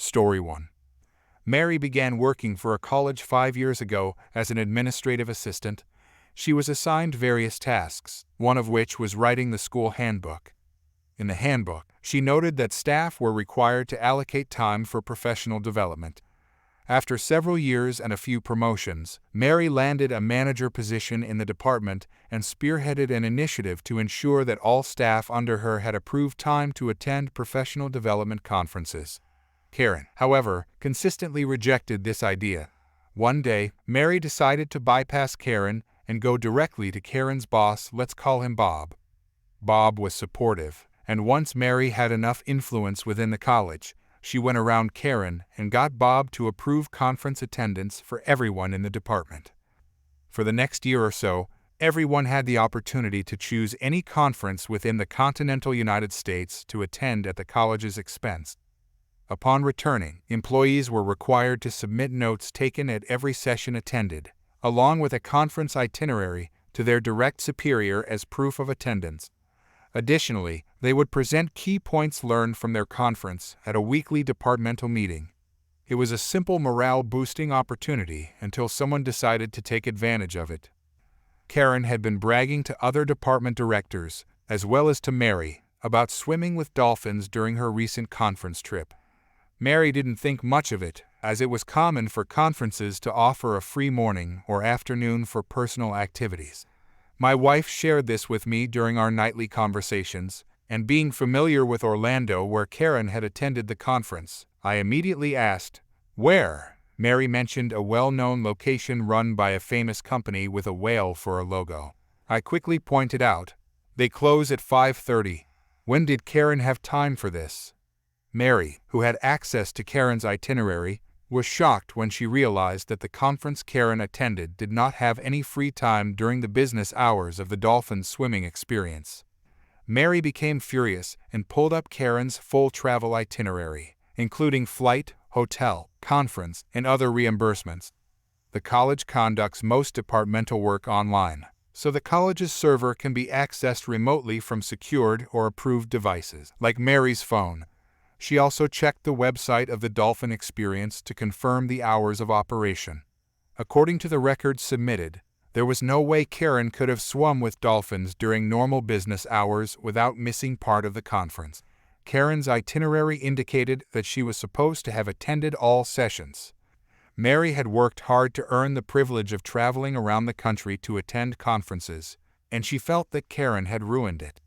Story 1. Mary began working for a college 5 years ago as an administrative assistant. She was assigned various tasks, one of which was writing the school handbook. In the handbook, she noted that staff were required to allocate time for professional development. After several years and a few promotions, Mary landed a manager position in the department and spearheaded an initiative to ensure that all staff under her had approved time to attend professional development conferences. Karen, however, consistently rejected this idea. One day, Mary decided to bypass Karen and go directly to Karen's boss, let's call him Bob. Bob was supportive, and once Mary had enough influence within the college, she went around Karen and got Bob to approve conference attendance for everyone in the department. For the next year or so, everyone had the opportunity to choose any conference within the continental United States to attend at the college's expense. Upon returning, employees were required to submit notes taken at every session attended, along with a conference itinerary, to their direct superior as proof of attendance. Additionally, they would present key points learned from their conference at a weekly departmental meeting. It was a simple morale-boosting opportunity until someone decided to take advantage of it. Karen had been bragging to other department directors, as well as to Mary, about swimming with dolphins during her recent conference trip. Mary didn't think much of it, as it was common for conferences to offer a free morning or afternoon for personal activities. My wife shared this with me during our nightly conversations, and being familiar with Orlando where Karen had attended the conference, I immediately asked, "Where?" Mary mentioned a well-known location run by a famous company with a whale for a logo. I quickly pointed out, "They close at 5:30. When did Karen have time for this?" Mary, who had access to Karen's itinerary, was shocked when she realized that the conference Karen attended did not have any free time during the business hours of the dolphin swimming experience. Mary became furious and pulled up Karen's full travel itinerary, including flight, hotel, conference, and other reimbursements. The college conducts most departmental work online, so the college's server can be accessed remotely from secured or approved devices, like Mary's phone. She also checked the website of the Dolphin Experience to confirm the hours of operation. According to the records submitted, there was no way Karen could have swum with dolphins during normal business hours without missing part of the conference. Karen's itinerary indicated that she was supposed to have attended all sessions. Mary had worked hard to earn the privilege of traveling around the country to attend conferences, and she felt that Karen had ruined it.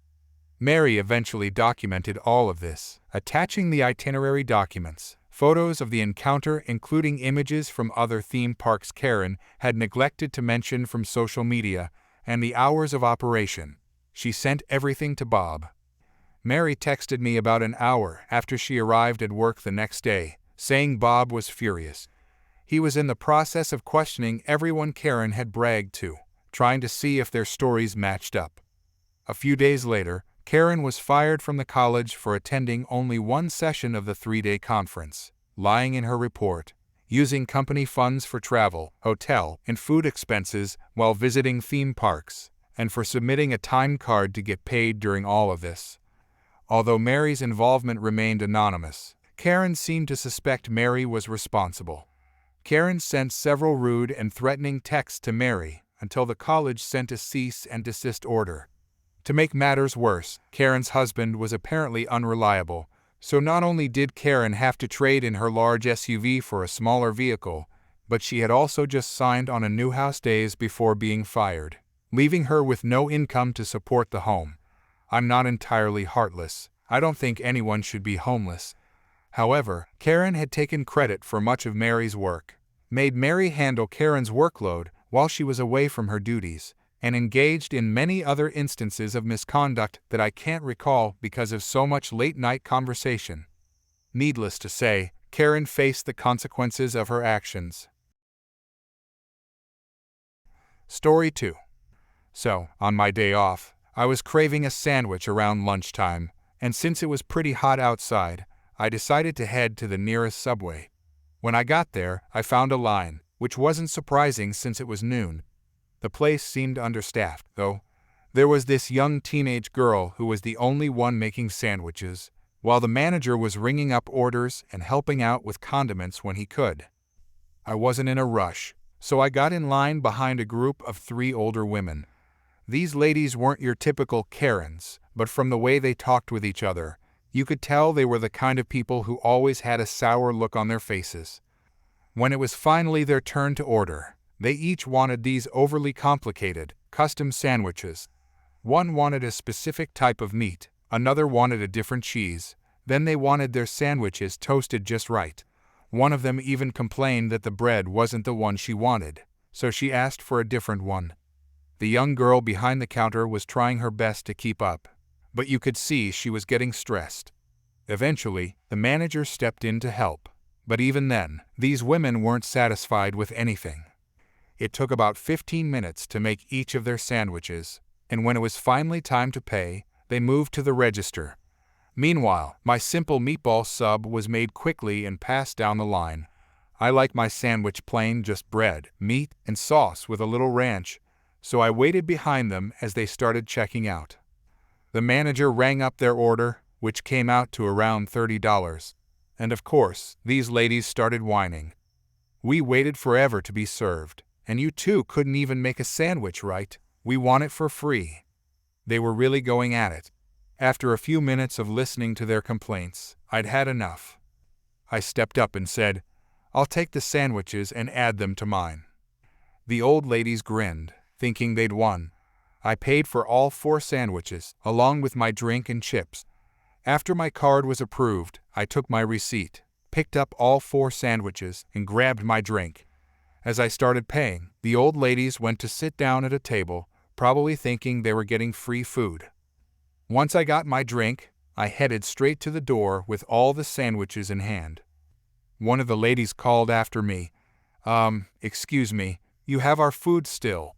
Mary eventually documented all of this, attaching the itinerary documents, photos of the encounter including images from other theme parks Karen had neglected to mention from social media, and the hours of operation. She sent everything to Bob. Mary texted me about an hour after she arrived at work the next day, saying Bob was furious. He was in the process of questioning everyone Karen had bragged to, trying to see if their stories matched up. A few days later, Karen was fired from the college for attending only one session of the 3-day conference, lying in her report, using company funds for travel, hotel, and food expenses while visiting theme parks, and for submitting a time card to get paid during all of this. Although Mary's involvement remained anonymous, Karen seemed to suspect Mary was responsible. Karen sent several rude and threatening texts to Mary until the college sent a cease and desist order. To make matters worse, Karen's husband was apparently unreliable, so not only did Karen have to trade in her large SUV for a smaller vehicle, but she had also just signed on a new house days before being fired, leaving her with no income to support the home. I'm not entirely heartless. I don't think anyone should be homeless. However, Karen had taken credit for much of Mary's work, made Mary handle Karen's workload while she was away from her duties, and engaged in many other instances of misconduct that I can't recall because of so much late-night conversation. Needless to say, Karen faced the consequences of her actions. Story 2. So, on my day off, I was craving a sandwich around lunchtime, and since it was pretty hot outside, I decided to head to the nearest Subway. When I got there, I found a line, which wasn't surprising since it was noon. The place seemed understaffed, though. There was this young teenage girl who was the only one making sandwiches, while the manager was ringing up orders and helping out with condiments when he could. I wasn't in a rush, so I got in line behind a group of 3 older women. These ladies weren't your typical Karens, but from the way they talked with each other, you could tell they were the kind of people who always had a sour look on their faces. When it was finally their turn to order, they each wanted these overly complicated, custom sandwiches. One wanted a specific type of meat, another wanted a different cheese, then they wanted their sandwiches toasted just right. One of them even complained that the bread wasn't the one she wanted, so she asked for a different one. The young girl behind the counter was trying her best to keep up, but you could see she was getting stressed. Eventually, the manager stepped in to help, but even then, these women weren't satisfied with anything. It took about 15 minutes to make each of their sandwiches, and when it was finally time to pay, they moved to the register. Meanwhile, my simple meatball sub was made quickly and passed down the line. I like my sandwich plain, just bread, meat, and sauce with a little ranch, so I waited behind them as they started checking out. The manager rang up their order, which came out to around $30. And of course, these ladies started whining. "We waited forever to be served, and you two couldn't even make a sandwich right. We want it for free." They were really going at it. After a few minutes of listening to their complaints, I'd had enough. I stepped up and said, "I'll take the sandwiches and add them to mine." The old ladies grinned, thinking they'd won. I paid for all 4 sandwiches, along with my drink and chips. After my card was approved, I took my receipt, picked up all 4 sandwiches, and grabbed my drink. As I started paying, the old ladies went to sit down at a table, probably thinking they were getting free food. Once I got my drink, I headed straight to the door with all the sandwiches in hand. One of the ladies called after me, "Excuse me, you have our food still.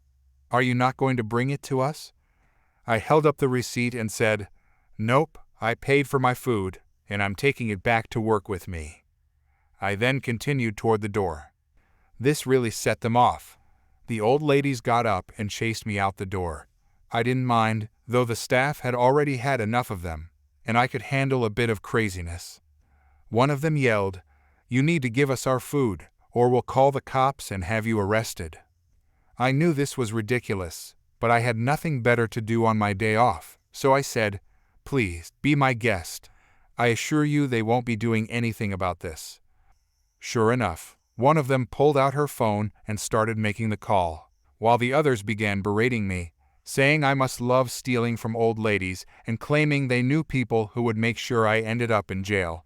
Are you not going to bring it to us?" I held up the receipt and said, "Nope, I paid for my food, and I'm taking it back to work with me." I then continued toward the door. This really set them off. The old ladies got up and chased me out the door. I didn't mind, though the staff had already had enough of them, and I could handle a bit of craziness. One of them yelled, "You need to give us our food, or we'll call the cops and have you arrested." I knew this was ridiculous, but I had nothing better to do on my day off, so I said, "Please, be my guest. I assure you they won't be doing anything about this." Sure enough, one of them pulled out her phone and started making the call, while the others began berating me, saying I must love stealing from old ladies and claiming they knew people who would make sure I ended up in jail.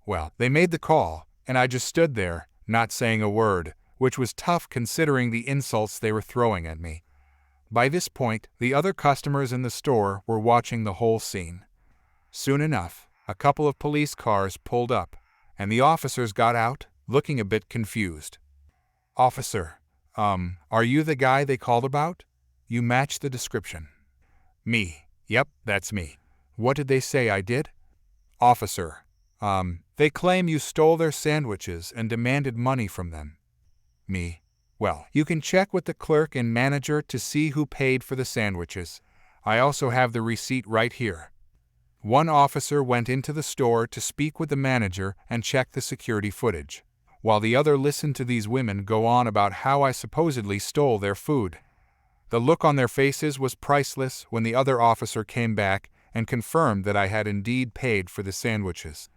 Well, they made the call, and I just stood there, not saying a word, which was tough considering the insults they were throwing at me. By this point, the other customers in the store were watching the whole scene. Soon enough, a couple of police cars pulled up, and the officers got out, looking a bit confused. "Officer, are you the guy they called about? You match the description." "Me. Yep, that's me. What did they say I did?" "Officer, they claim you stole their sandwiches and demanded money from them." "Me. Well, you can check with the clerk and manager to see who paid for the sandwiches. I also have the receipt right here." One officer went into the store to speak with the manager and check the security footage, while the other listened to these women go on about how I supposedly stole their food. The look on their faces was priceless when the other officer came back and confirmed that I had indeed paid for the sandwiches.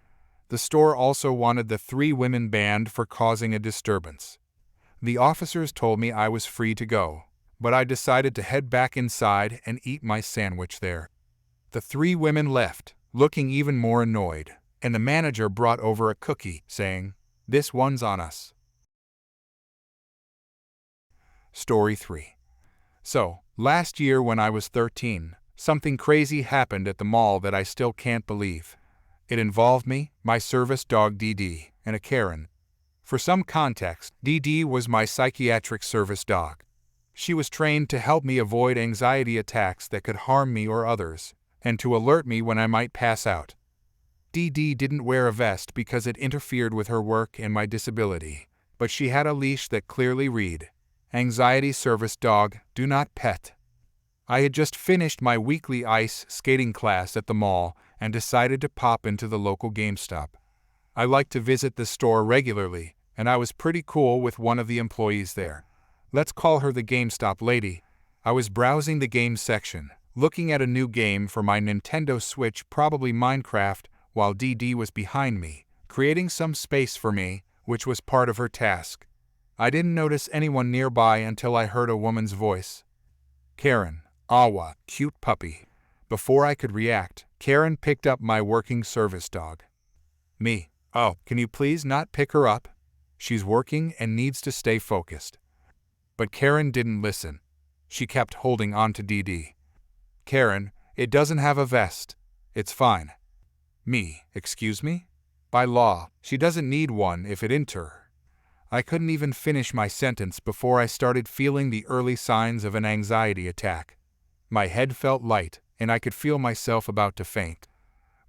The store also wanted the 3 women banned for causing a disturbance. The officers told me I was free to go, but I decided to head back inside and eat my sandwich there. The 3 women left, looking even more annoyed, and the manager brought over a cookie, saying, "This one's on us." Story 3. So, last year when I was 13, something crazy happened at the mall that I still can't believe. It involved me, my service dog DD, and a Karen. For some context, DD was my psychiatric service dog. She was trained to help me avoid anxiety attacks that could harm me or others, and to alert me when I might pass out. DD didn't wear a vest because it interfered with her work and my disability, but she had a leash that clearly read, "Anxiety service dog, do not pet." I had just finished my weekly ice skating class at the mall and decided to pop into the local GameStop. I like to visit the store regularly, and I was pretty cool with one of the employees there. Let's call her the GameStop lady. I was browsing the games section, looking at a new game for my Nintendo Switch, probably Minecraft, while DD was behind me, creating some space for me, which was part of her task. I didn't notice anyone nearby until I heard a woman's voice. Karen, Awa, cute puppy. Before I could react, Karen picked up my working service dog. Me. Oh, can you please not pick her up? She's working and needs to stay focused. But Karen didn't listen. She kept holding on to DD. Karen, it doesn't have a vest. It's fine. Me, excuse me? By law, she doesn't need one if it into her. I couldn't even finish my sentence before I started feeling the early signs of an anxiety attack. My head felt light, and I could feel myself about to faint.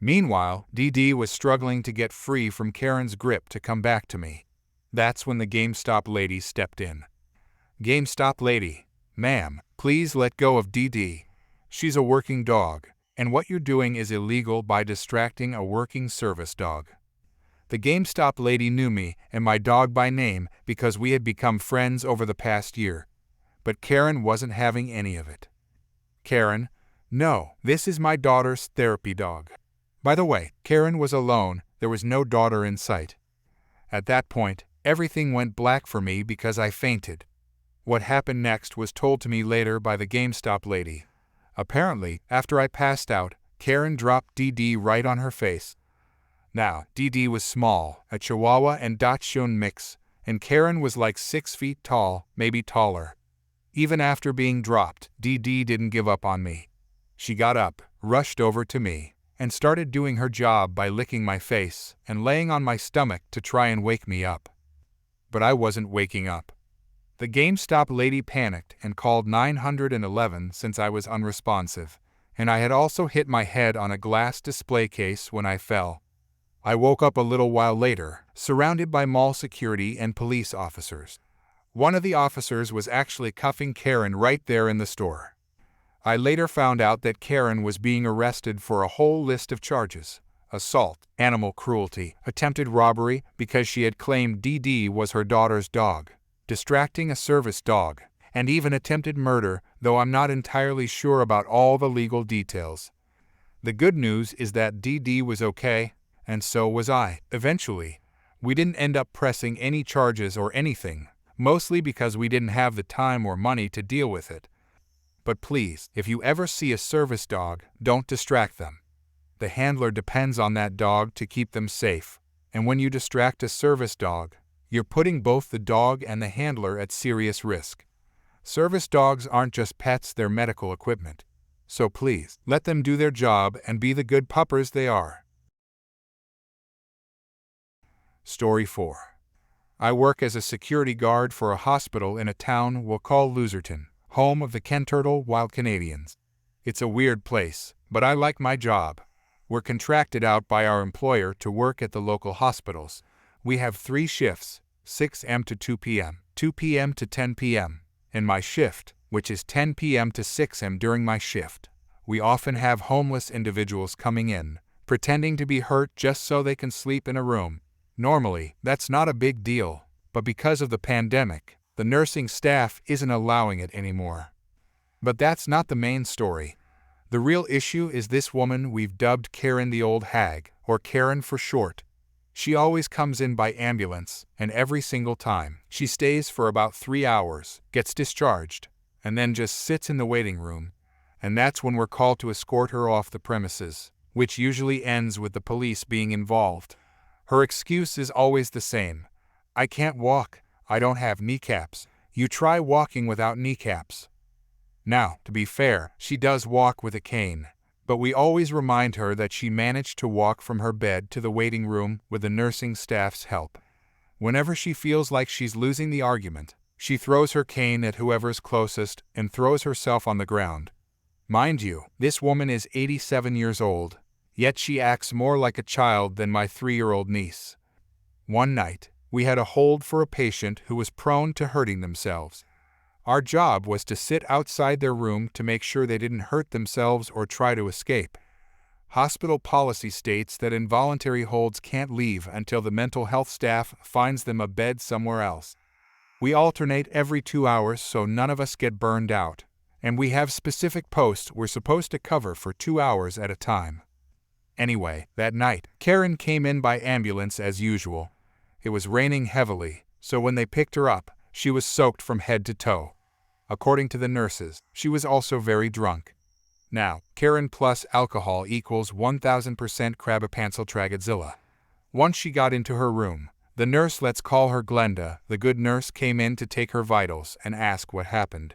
Meanwhile, DD was struggling to get free from Karen's grip to come back to me. That's when the GameStop lady stepped in. GameStop lady, ma'am, please let go of DD. She's a working dog, and what you're doing is illegal by distracting a working service dog. The GameStop lady knew me and my dog by name because we had become friends over the past year. But Karen wasn't having any of it. Karen, no, this is my daughter's therapy dog. By the way, Karen was alone, there was no daughter in sight. At that point, everything went black for me because I fainted. What happened next was told to me later by the GameStop lady. Apparently, after I passed out, Karen dropped DD right on her face. Now, DD was small, a Chihuahua and Dachshund mix, and Karen was like 6 feet tall, maybe taller. Even after being dropped, DD didn't give up on me. She got up, rushed over to me, and started doing her job by licking my face and laying on my stomach to try and wake me up. But I wasn't waking up. The GameStop lady panicked and called 911 since I was unresponsive, and I had also hit my head on a glass display case when I fell. I woke up a little while later, surrounded by mall security and police officers. One of the officers was actually cuffing Karen right there in the store. I later found out that Karen was being arrested for a whole list of charges: assault, animal cruelty, attempted robbery because she had claimed DD was her daughter's dog, distracting a service dog, and even attempted murder, though I'm not entirely sure about all the legal details. The good news is that DD was okay, and so was I, eventually. We didn't end up pressing any charges or anything, mostly because we didn't have the time or money to deal with it. But please, if you ever see a service dog, don't distract them. The handler depends on that dog to keep them safe, and when you distract a service dog, you're putting both the dog and the handler at serious risk. Service dogs aren't just pets, they're medical equipment. So please, let them do their job and be the good puppers they are. Story 4. I work as a security guard for a hospital in a town we'll call Loserton, home of the Kenturtle Wild Canadians. It's a weird place, but I like my job. We're contracted out by our employer to work at the local hospitals. We have 3 shifts, 6 a.m. to 2 p.m., 2 p.m. to 10 p.m., and my shift, which is 10 p.m. to 6 a.m. During my shift, we often have homeless individuals coming in, pretending to be hurt just so they can sleep in a room. Normally, that's not a big deal, but because of the pandemic, the nursing staff isn't allowing it anymore. But that's not the main story. The real issue is this woman we've dubbed Karen the Old Hag, or Karen for short. She always comes in by ambulance, and every single time, she stays for about 3 hours, gets discharged, and then just sits in the waiting room. And that's when we're called to escort her off the premises, which usually ends with the police being involved. Her excuse is always the same. I can't walk. I don't have kneecaps. You try walking without kneecaps. Now, to be fair, she does walk with a cane, but we always remind her that she managed to walk from her bed to the waiting room with the nursing staff's help. Whenever she feels like she's losing the argument, she throws her cane at whoever's closest and throws herself on the ground. Mind you, this woman is 87 years old, yet she acts more like a child than my 3-year-old niece. One night, we had a hold for a patient who was prone to hurting themselves. Our job was to sit outside their room to make sure they didn't hurt themselves or try to escape. Hospital policy states that involuntary holds can't leave until the mental health staff finds them a bed somewhere else. We alternate every 2 hours so none of us get burned out, and we have specific posts we're supposed to cover for 2 hours at a time. Anyway, that night, Karen came in by ambulance as usual. It was raining heavily, so when they picked her up, she was soaked from head to toe. According to the nurses, she was also very drunk. Now, Karen plus alcohol equals 1000% Crabapancyltragadzilla. Once she got into her room, the nurse, let's call her Glenda, the good nurse, came in to take her vitals and ask what happened.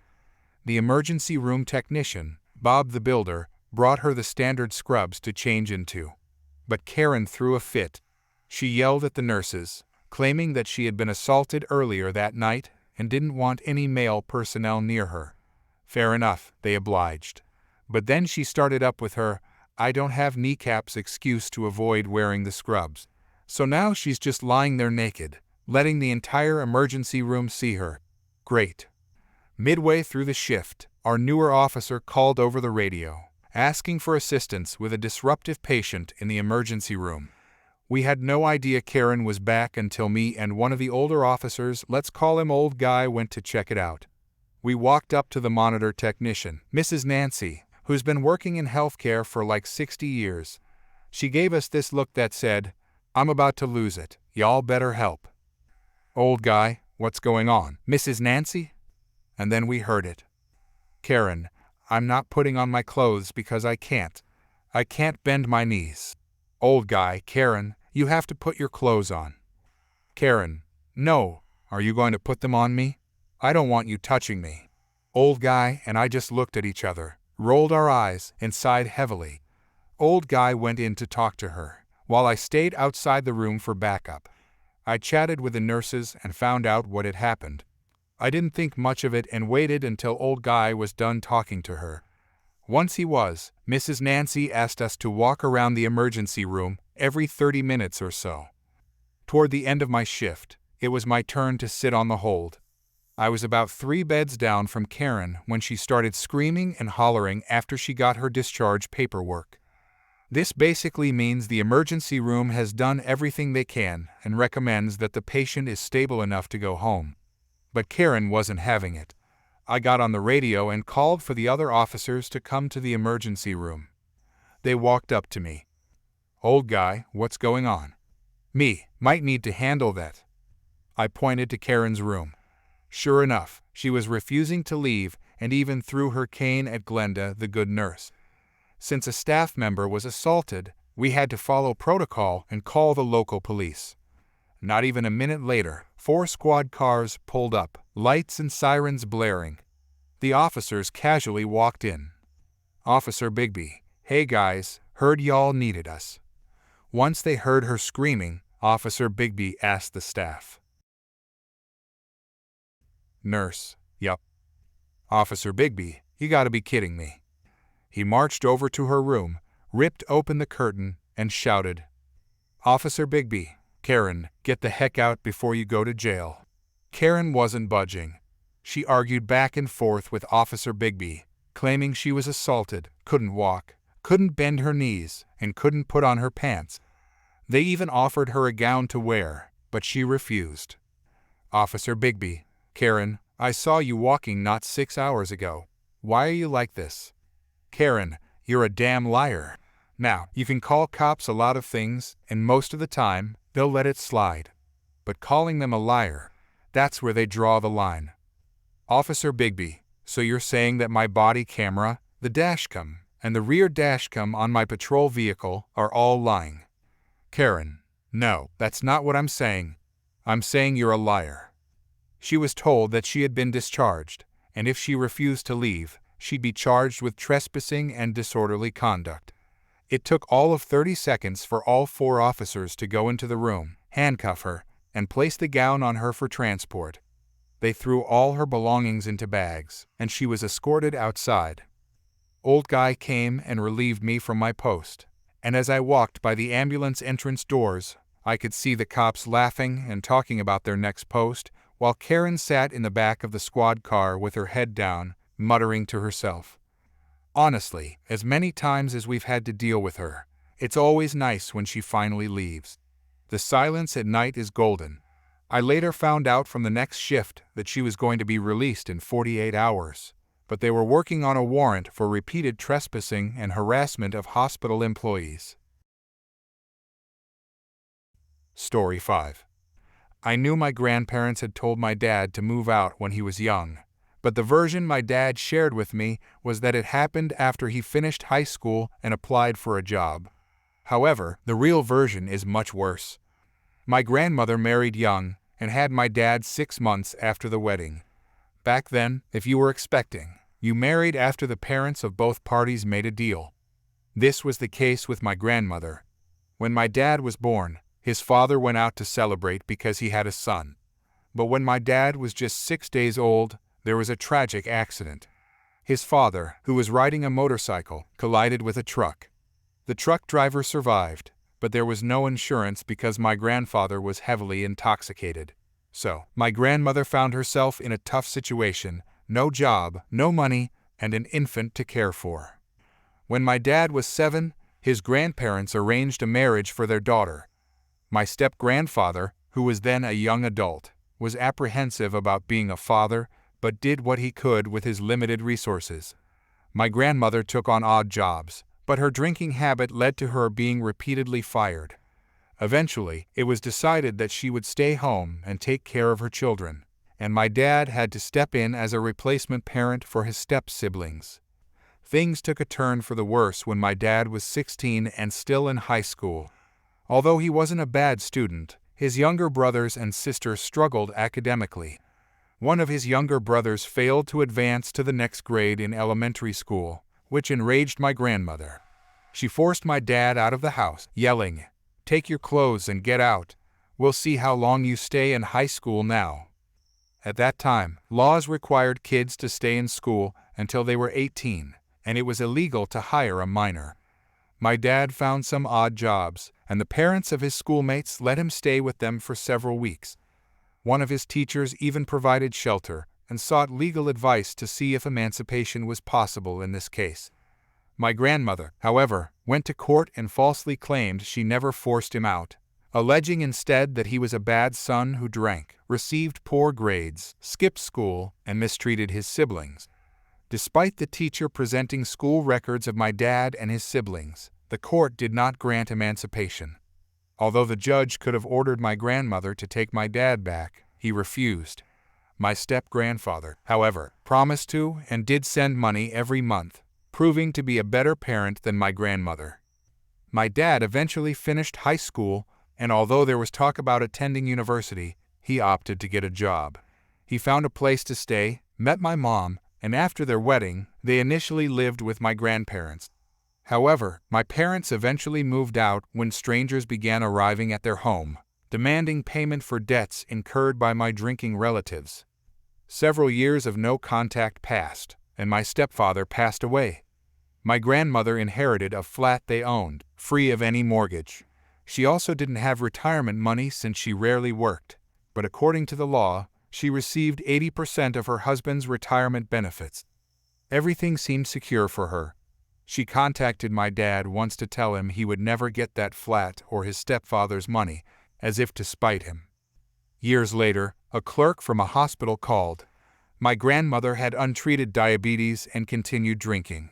The emergency room technician, Bob the Builder, brought her the standard scrubs to change into. But Karen threw a fit. She yelled at the nurses, claiming that she had been assaulted earlier that night and didn't want any male personnel near her. Fair enough, they obliged. But then she started up with her "I don't have kneecaps" excuse to avoid wearing the scrubs. So now she's just lying there naked, letting the entire emergency room see her. Great. Midway through the shift, our newer officer called over the radio, asking for assistance with a disruptive patient in the emergency room. We had no idea Karen was back until me and one of the older officers, let's call him Old Guy, went to check it out. We walked up to the monitor technician, Mrs. Nancy, who's been working in healthcare for like 60 years. She gave us this look that said, "I'm about to lose it. Y'all better help." "Old Guy, what's going on, Mrs. Nancy?" And then we heard it. "Karen, I'm not putting on my clothes because I can't. I can't bend my knees." "Old Guy, Karen, you have to put your clothes on." "Karen, no. Are you going to put them on me? I don't want you touching me." Old Guy and I just looked at each other, rolled our eyes, and sighed heavily. Old Guy went in to talk to her, while I stayed outside the room for backup. I chatted with the nurses and found out what had happened. I didn't think much of it and waited until Old Guy was done talking to her. Once he was, Mrs. Nancy asked us to walk around the emergency room every 30 minutes or so. Toward the end of my shift, it was my turn to sit on the hold. I was about 3 beds down from Karen when she started screaming and hollering after she got her discharge paperwork. This basically means the emergency room has done everything they can and recommends that the patient is stable enough to go home. But Karen wasn't having it. I got on the radio and called for the other officers to come to the emergency room. They walked up to me. "Old Guy, what's going on?" "Me, might need to handle that." I pointed to Karen's room. Sure enough, she was refusing to leave and even threw her cane at Glenda, the good nurse. Since a staff member was assaulted, we had to follow protocol and call the local police. Not even a minute later, 4 squad cars pulled up, lights and sirens blaring. The officers casually walked in. "Officer Bigby, hey guys, heard y'all needed us." Once they heard her screaming, Officer Bigby asked the staff. "Nurse, yup." "Officer Bigby, you gotta be kidding me." He marched over to her room, ripped open the curtain, and shouted, "Officer Bigby, Karen, get the heck out before you go to jail." Karen wasn't budging. She argued back and forth with Officer Bigby, claiming she was assaulted, couldn't walk, couldn't bend her knees, and couldn't put on her pants. They even offered her a gown to wear, but she refused. "Officer Bigby, Karen, I saw you walking not 6 hours ago. Why are you like this?" "Karen, you're a damn liar. Now, you can call cops a lot of things, and most of the time, they'll let it slide. But calling them a liar, that's where they draw the line." "Officer Bigby, so you're saying that my body camera, the dashcam, and the rear dashcam on my patrol vehicle are all lying?" "Karen, no, that's not what I'm saying. I'm saying you're a liar." She was told that she had been discharged, and if she refused to leave, she'd be charged with trespassing and disorderly conduct. It took all of 30 seconds for all 4 officers to go into the room, handcuff her, and place the gown on her for transport. They threw all her belongings into bags, and she was escorted outside. Old Guy came and relieved me from my post, and as I walked by the ambulance entrance doors, I could see the cops laughing and talking about their next post, while Karen sat in the back of the squad car with her head down, muttering to herself. Honestly, as many times as we've had to deal with her, it's always nice when she finally leaves. The silence at night is golden. I later found out from the next shift that she was going to be released in 48 hours, but they were working on a warrant for repeated trespassing and harassment of hospital employees. Story 5. I knew my grandparents had told my dad to move out when he was young, but the version my dad shared with me was that it happened after he finished high school and applied for a job. However, the real version is much worse. My grandmother married young and had my dad 6 months after the wedding. Back then, if you were expecting, you married after the parents of both parties made a deal. This was the case with my grandmother. When my dad was born, his father went out to celebrate because he had a son. But when my dad was just 6 days old, there was a tragic accident. His father, who was riding a motorcycle, collided with a truck. The truck driver survived, but there was no insurance because my grandfather was heavily intoxicated. So, my grandmother found herself in a tough situation, no job, no money, and an infant to care for. When my dad was 7, his grandparents arranged a marriage for their daughter. My step-grandfather, who was then a young adult, was apprehensive about being a father, but did what he could with his limited resources. My grandmother took on odd jobs, but her drinking habit led to her being repeatedly fired. Eventually, it was decided that she would stay home and take care of her children, and my dad had to step in as a replacement parent for his step-siblings. Things took a turn for the worse when my dad was 16 and still in high school. Although he wasn't a bad student, his younger brothers and sister struggled academically. One of his younger brothers failed to advance to the next grade in elementary school, which enraged my grandmother. She forced my dad out of the house, yelling, "Take your clothes and get out. We'll see how long you stay in high school now." At that time, laws required kids to stay in school until they were 18, and it was illegal to hire a minor. My dad found some odd jobs, and the parents of his schoolmates let him stay with them for several weeks. One of his teachers even provided shelter and sought legal advice to see if emancipation was possible in this case. My grandmother, however, went to court and falsely claimed she never forced him out, alleging instead that he was a bad son who drank, received poor grades, skipped school, and mistreated his siblings. Despite the teacher presenting school records of my dad and his siblings, the court did not grant emancipation. Although the judge could have ordered my grandmother to take my dad back, he refused. My step-grandfather, however, promised to and did send money every month, proving to be a better parent than my grandmother. My dad eventually finished high school, and although there was talk about attending university, he opted to get a job. He found a place to stay, met my mom, and after their wedding, they initially lived with my grandparents. However, my parents eventually moved out when strangers began arriving at their home, demanding payment for debts incurred by my drinking relatives. Several years of no contact passed, and my stepfather passed away. My grandmother inherited a flat they owned, free of any mortgage. She also didn't have retirement money since she rarely worked, but according to the law, she received 80% of her husband's retirement benefits. Everything seemed secure for her. She contacted my dad once to tell him he would never get that flat or his stepfather's money, as if to spite him. Years later, a clerk from a hospital called. My grandmother had untreated diabetes and continued drinking.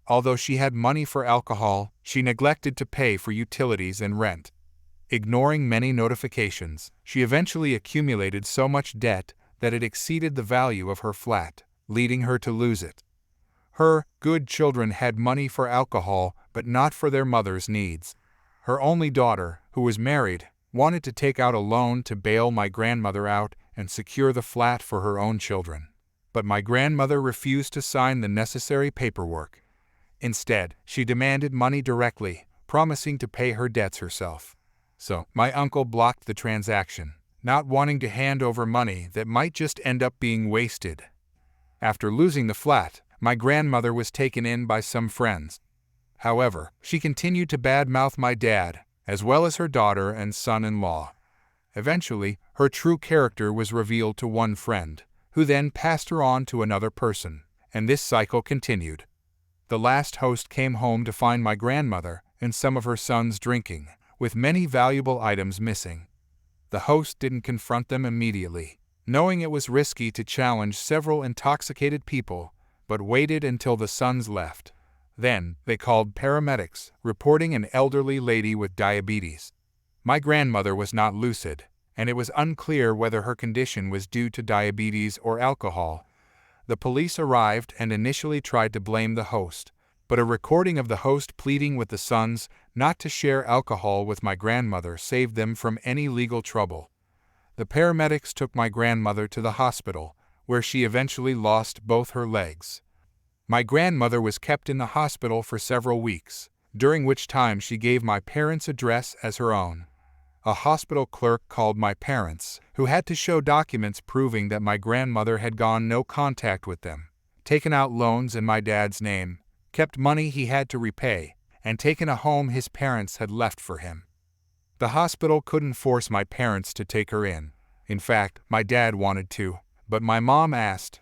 Although she had money for alcohol, she neglected to pay for utilities and rent. Ignoring many notifications, she eventually accumulated so much debt that it exceeded the value of her flat, leading her to lose it. Her good children had money for alcohol, but not for their mother's needs. Her only daughter, who was married, wanted to take out a loan to bail my grandmother out and secure the flat for her own children. But my grandmother refused to sign the necessary paperwork. Instead, she demanded money directly, promising to pay her debts herself. So, my uncle blocked the transaction, not wanting to hand over money that might just end up being wasted. After losing the flat, my grandmother was taken in by some friends. However, she continued to badmouth my dad, as well as her daughter and son-in-law. Eventually, her true character was revealed to one friend, who then passed her on to another person, and this cycle continued. The last host came home to find my grandmother and some of her sons drinking, with many valuable items missing. The host didn't confront them immediately, knowing it was risky to challenge several intoxicated people, but waited until the sons left. Then, they called paramedics, reporting an elderly lady with diabetes. My grandmother was not lucid, and it was unclear whether her condition was due to diabetes or alcohol. The police arrived and initially tried to blame the host, but a recording of the host pleading with the sons not to share alcohol with my grandmother saved them from any legal trouble. The paramedics took my grandmother to the hospital, where she eventually lost both her legs. My grandmother was kept in the hospital for several weeks, during which time she gave my parents' address as her own. A hospital clerk called my parents, who had to show documents proving that my grandmother had gone no contact with them, taken out loans in my dad's name, kept money he had to repay, and taken a home his parents had left for him. The hospital couldn't force my parents to take her in. In fact, my dad wanted to, but my mom asked,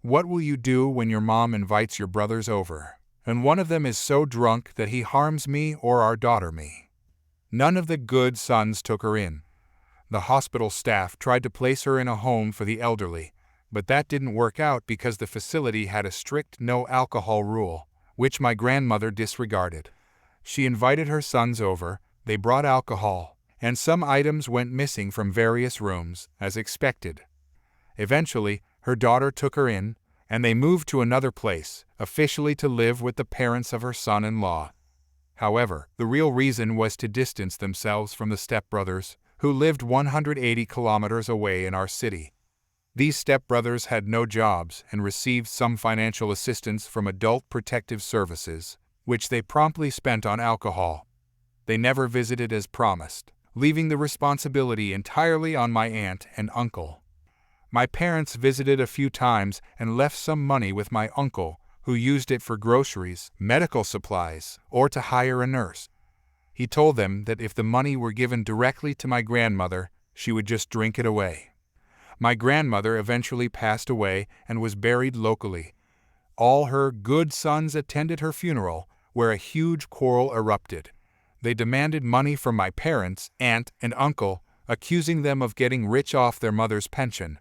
"What will you do when your mom invites your brothers over, and one of them is so drunk that he harms me or our daughter me?" None of the good sons took her in. The hospital staff tried to place her in a home for the elderly, but that didn't work out because the facility had a strict no alcohol rule, which my grandmother disregarded. She invited her sons over, they brought alcohol, and some items went missing from various rooms, as expected. Eventually, her daughter took her in, and they moved to another place, officially to live with the parents of her son-in-law. However, the real reason was to distance themselves from the stepbrothers, who lived 180 kilometers away in our city. These stepbrothers had no jobs and received some financial assistance from Adult Protective Services, which they promptly spent on alcohol. They never visited as promised, leaving the responsibility entirely on my aunt and uncle. My parents visited a few times and left some money with my uncle, who used it for groceries, medical supplies, or to hire a nurse. He told them that if the money were given directly to my grandmother, she would just drink it away. My grandmother eventually passed away and was buried locally. All her good sons attended her funeral, where a huge quarrel erupted. They demanded money from my parents, aunt, and uncle, accusing them of getting rich off their mother's pension.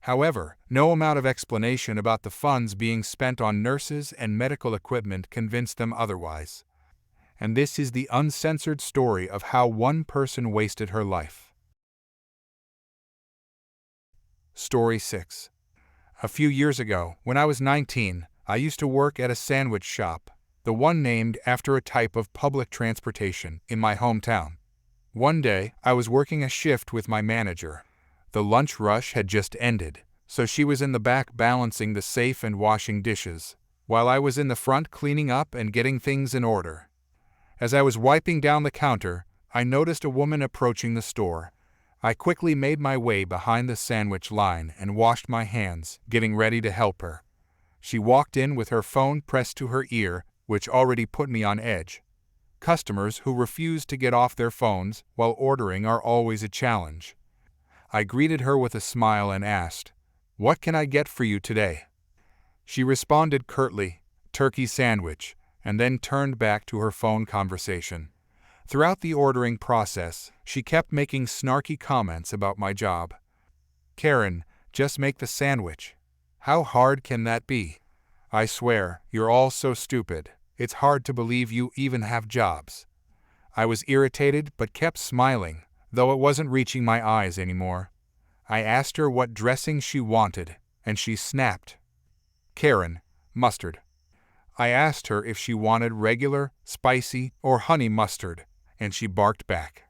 However, no amount of explanation about the funds being spent on nurses and medical equipment convinced them otherwise. And this is the uncensored story of how one person wasted her life. Story 6. A few years ago, when I was 19, I used to work at a sandwich shop, the one named after a type of public transportation in my hometown. One day, I was working a shift with my manager. The lunch rush had just ended, so she was in the back balancing the safe and washing dishes, while I was in the front cleaning up and getting things in order. As I was wiping down the counter, I noticed a woman approaching the store. I quickly made my way behind the sandwich line and washed my hands, getting ready to help her. She walked in with her phone pressed to her ear, which already put me on edge. Customers who refuse to get off their phones while ordering are always a challenge. I greeted her with a smile and asked, "What can I get for you today?" She responded curtly, "Turkey sandwich," and then turned back to her phone conversation. Throughout the ordering process, she kept making snarky comments about my job. "Karen, just make the sandwich. How hard can that be? I swear, you're all so stupid. It's hard to believe you even have jobs." I was irritated but kept smiling, though it wasn't reaching my eyes anymore. I asked her what dressing she wanted, and she snapped. "Karen, mustard." I asked her if she wanted regular, spicy, or honey mustard, and she barked back.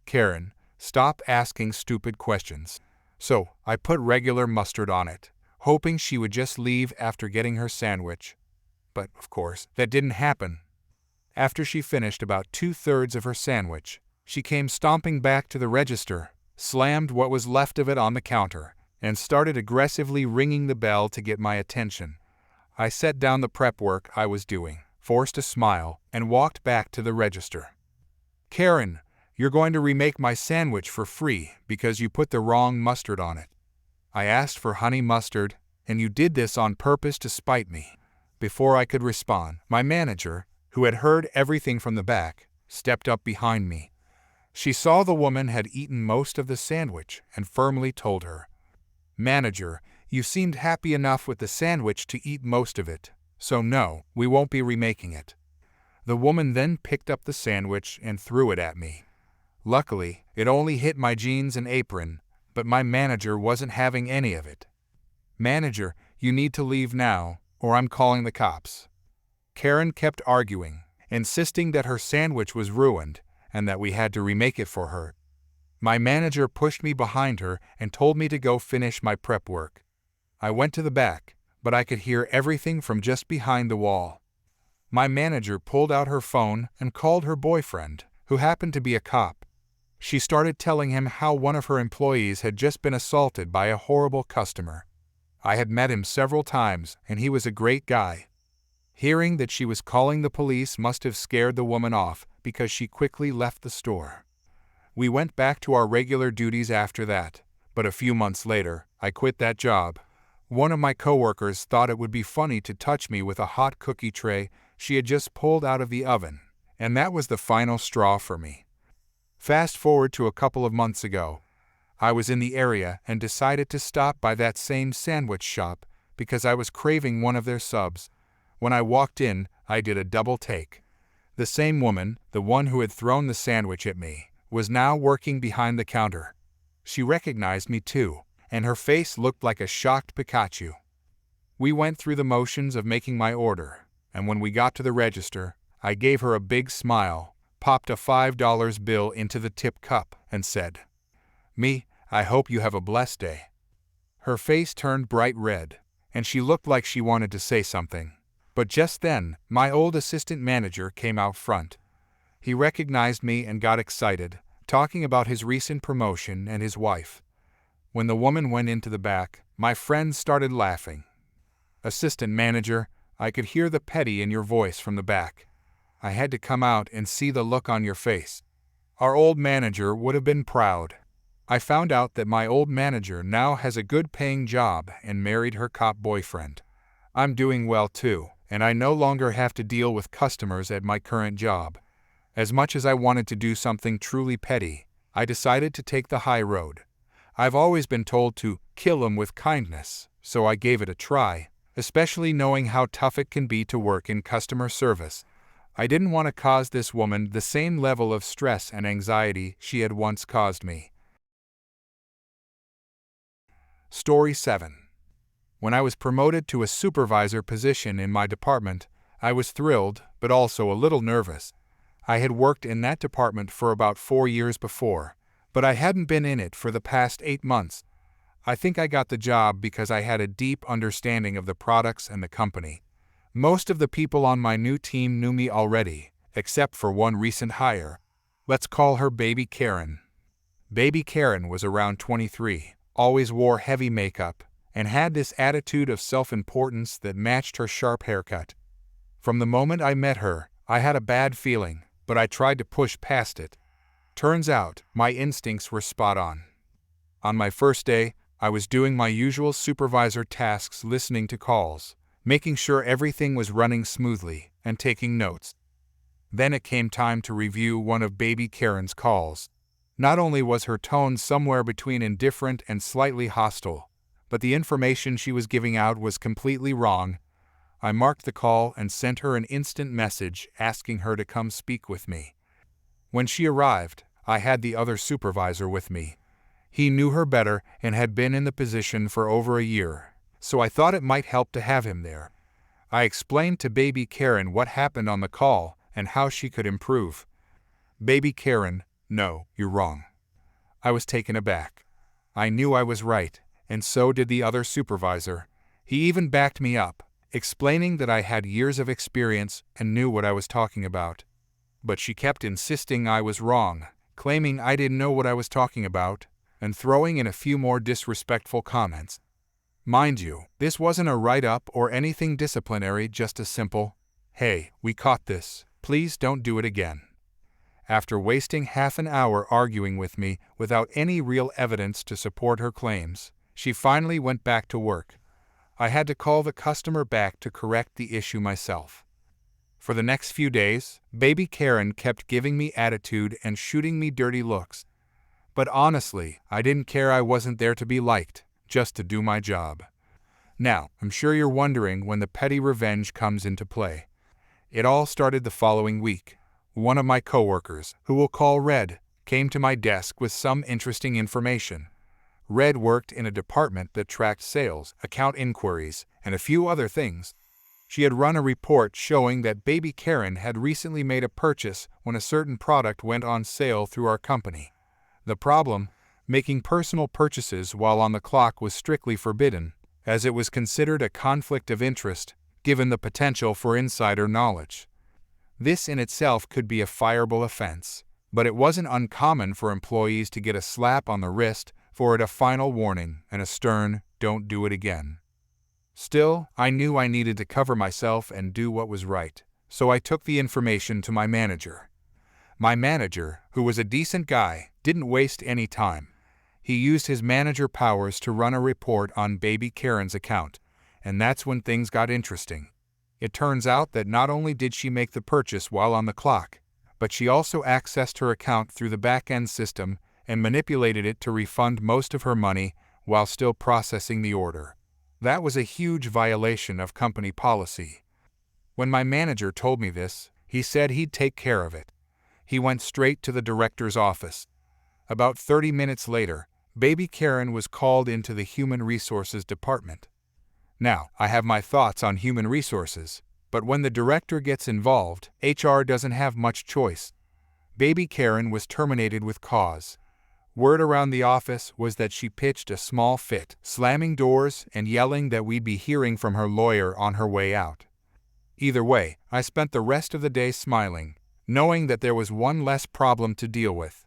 "Karen, stop asking stupid questions." So I put regular mustard on it, hoping she would just leave after getting her sandwich. But, of course, that didn't happen. After she finished about 2/3 of her sandwich, she came stomping back to the register, slammed what was left of it on the counter, and started aggressively ringing the bell to get my attention. I set down the prep work I was doing, forced a smile, and walked back to the register. "Karen, "You're going to remake my sandwich for free because you put the wrong mustard on it. I asked for honey mustard, and you did this on purpose to spite me." Before I could respond, my manager, who had heard everything from the back, stepped up behind me. She saw the woman had eaten most of the sandwich and firmly told her, "Manager, you seemed happy enough with the sandwich to eat most of it, so no, we won't be remaking it." The woman then picked up the sandwich and threw it at me. Luckily, it only hit my jeans and apron, but my manager wasn't having any of it. "Manager, you need to leave now, or I'm calling the cops." Karen kept arguing, insisting that her sandwich was ruined and that we had to remake it for her. My manager pushed me behind her and told me to go finish my prep work. I went to the back, but I could hear everything from just behind the wall. My manager pulled out her phone and called her boyfriend, who happened to be a cop. She started telling him how one of her employees had just been assaulted by a horrible customer. I had met him several times, and he was a great guy. Hearing that she was calling the police must have scared the woman off because she quickly left the store. We went back to our regular duties after that, but a few months later, I quit that job. One of my coworkers thought it would be funny to touch me with a hot cookie tray she had just pulled out of the oven, and that was the final straw for me. Fast forward to a couple of months ago. I was in the area and decided to stop by that same sandwich shop because I was craving one of their subs. When I walked in, I did a double take. The same woman, the one who had thrown the sandwich at me, was now working behind the counter. She recognized me too, and her face looked like a shocked Pikachu. We went through the motions of making my order, and when we got to the register, I gave her a big smile, popped a $5 bill into the tip cup, and said, "I hope you have a blessed day." Her face turned bright red, and she looked like she wanted to say something. But just then, my old assistant manager came out front. He recognized me and got excited, talking about his recent promotion and his wife. When the woman went into the back, my friends started laughing. "Assistant manager, I could hear the petty in your voice from the back. I had to come out and see the look on your face." Our old manager would have been proud. I found out that my old manager now has a good-paying job and married her cop boyfriend. I'm doing well too, and I no longer have to deal with customers at my current job. As much as I wanted to do something truly petty, I decided to take the high road. I've always been told to kill 'em with kindness, so I gave it a try, especially knowing how tough it can be to work in customer service. I didn't want to cause this woman the same level of stress and anxiety she had once caused me. Story 7. When I was promoted to a supervisor position in my department, I was thrilled, but also a little nervous. I had worked in that department for about 4 years before, but I hadn't been in it for the past 8 months. I think I got the job because I had a deep understanding of the products and the company. Most of the people on my new team knew me already, except for one recent hire. Let's call her Baby Karen. Baby Karen was around 23, always wore heavy makeup, and had this attitude of self-importance that matched her sharp haircut. From the moment I met her, I had a bad feeling, but I tried to push past it. Turns out, my instincts were spot on. On my first day, I was doing my usual supervisor tasks, listening to calls, making sure everything was running smoothly, and taking notes. Then it came time to review one of Baby Karen's calls. Not only was her tone somewhere between indifferent and slightly hostile, but the information she was giving out was completely wrong. I marked the call and sent her an instant message asking her to come speak with me. When she arrived, I had the other supervisor with me. He knew her better and had been in the position for over a year, so I thought it might help to have him there. I explained to Baby Karen what happened on the call and how she could improve. Baby Karen, "No, you're wrong." I was taken aback. I knew I was right, and so did the other supervisor. He even backed me up, explaining that I had years of experience and knew what I was talking about. But she kept insisting I was wrong, claiming I didn't know what I was talking about, and throwing in a few more disrespectful comments. Mind you, this wasn't a write-up or anything disciplinary, just a simple, "Hey, we caught this, please don't do it again." After wasting half an hour arguing with me without any real evidence to support her claims, she finally went back to work. I had to call the customer back to correct the issue myself. For the next few days, baby Karen kept giving me attitude and shooting me dirty looks. But honestly, I didn't care. I wasn't there to be liked, just to do my job. Now, I'm sure you're wondering when the petty revenge comes into play. It all started the following week. One of my coworkers, who we'll call Red, came to my desk with some interesting information. Red worked in a department that tracked sales, account inquiries, and a few other things. She had run a report showing that baby Karen had recently made a purchase when a certain product went on sale through our company. The problem? Making personal purchases while on the clock was strictly forbidden, as it was considered a conflict of interest, given the potential for insider knowledge. This in itself could be a fireable offense, but it wasn't uncommon for employees to get a slap on the wrist for it, a final warning, and a stern, "Don't do it again." Still, I knew I needed to cover myself and do what was right, so I took the information to my manager. My manager, who was a decent guy, didn't waste any time. He used his manager powers to run a report on baby Karen's account, and that's when things got interesting. It turns out that not only did she make the purchase while on the clock, but she also accessed her account through the back-end system and manipulated it to refund most of her money while still processing the order. That was a huge violation of company policy. When my manager told me this, he said he'd take care of it. He went straight to the director's office. About 30 minutes later, baby Karen was called into the Human Resources department. Now, I have my thoughts on human resources, but when the director gets involved, HR doesn't have much choice. Baby Karen was terminated with cause. Word around the office was that she pitched a small fit, slamming doors and yelling that we'd be hearing from her lawyer on her way out. Either way, I spent the rest of the day smiling, knowing that there was one less problem to deal with.